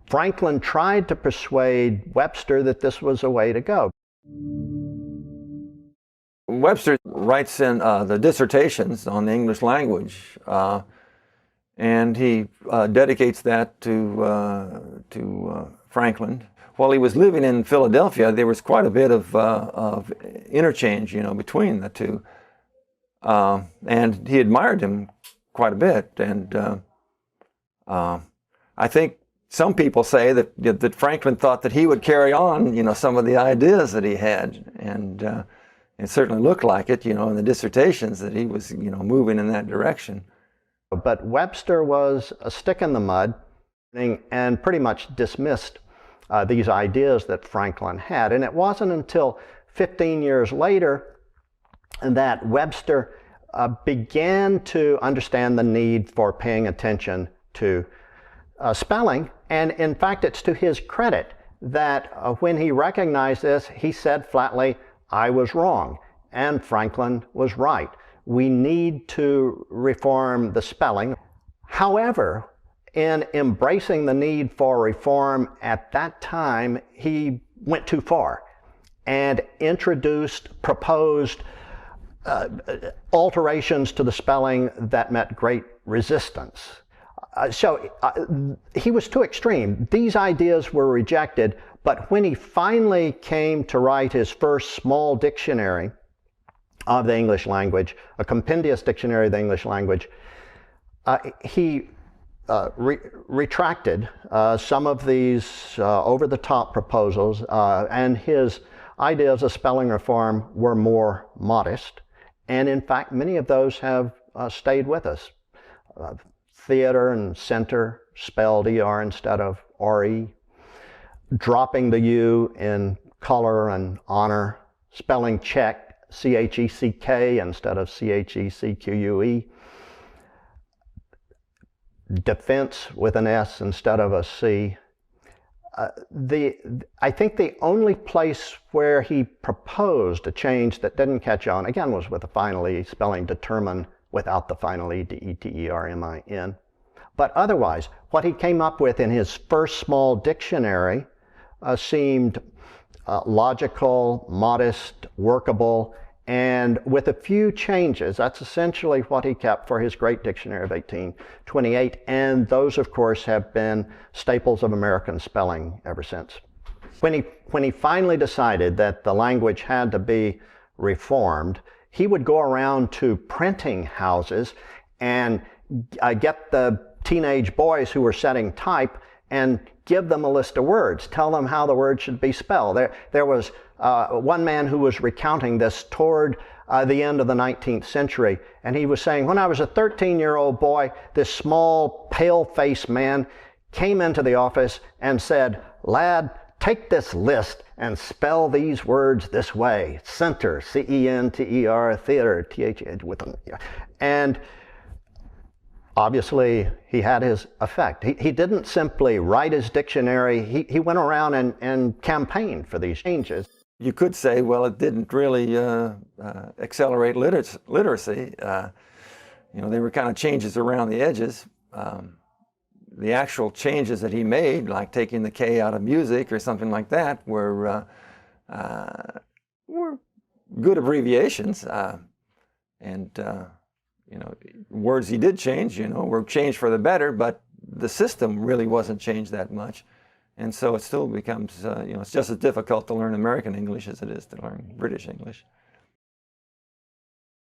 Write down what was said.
Franklin tried to persuade Webster that this was a way to go. Webster writes in the dissertations on the English language, and he dedicates that to Franklin. While he was living in Philadelphia, there was quite a bit of interchange, between the two, and he admired him quite a bit. And I think some people say that Franklin thought that he would carry on, some of the ideas that he had, and it certainly looked like it, in the dissertations that he was, moving in that direction. But Webster was a stick in the mud and pretty much dismissed these ideas that Franklin had. And it wasn't until 15 years later that Webster began to understand the need for paying attention to spelling. And in fact, it's to his credit that when he recognized this, he said flatly, "I was wrong," and Franklin was right. We need to reform the spelling. However, in embracing the need for reform at that time, he went too far and proposed alterations to the spelling that met great resistance. So he was too extreme. These ideas were rejected, but when he finally came to write his first small dictionary of the English language, a compendious dictionary of the English language, he retracted some of these over-the-top proposals, and his ideas of spelling reform were more modest. And in fact, many of those have stayed with us. Theater and center spelled ER instead of RE. Dropping the U in color and honor. Spelling check, CHECK instead of CHECQUE. Defense with an S instead of a C. I think the only place where he proposed a change that didn't catch on, again, was with the final E, spelling determine without the final E, D-E-T-E-R-M-I-N. But otherwise, what he came up with in his first small dictionary seemed logical, modest, workable, and with a few changes. That's essentially what he kept for his great dictionary of 1828, and those, of course, have been staples of American spelling ever since. When he finally decided that the language had to be reformed, he would go around to printing houses and get the teenage boys who were setting type and give them a list of words, tell them how the word should be spelled. There was one man who was recounting this toward the end of the 19th century, and he was saying, when I was a 13-year-old boy, this small, pale-faced man came into the office and said, "Lad, take this list and spell these words this way. Center, C-E-N-T-E-R, theater, T-H-E, with them." And obviously, he had his effect. He didn't simply write his dictionary. He went around and campaigned for these changes. You could say, well, it didn't really accelerate literacy. They were kind of changes around the edges. The actual changes that he made, like taking the K out of music or something like that, were good abbreviations. Words he did change, were changed for the better, but the system really wasn't changed that much. And so it still becomes, it's just as difficult to learn American English as it is to learn British English.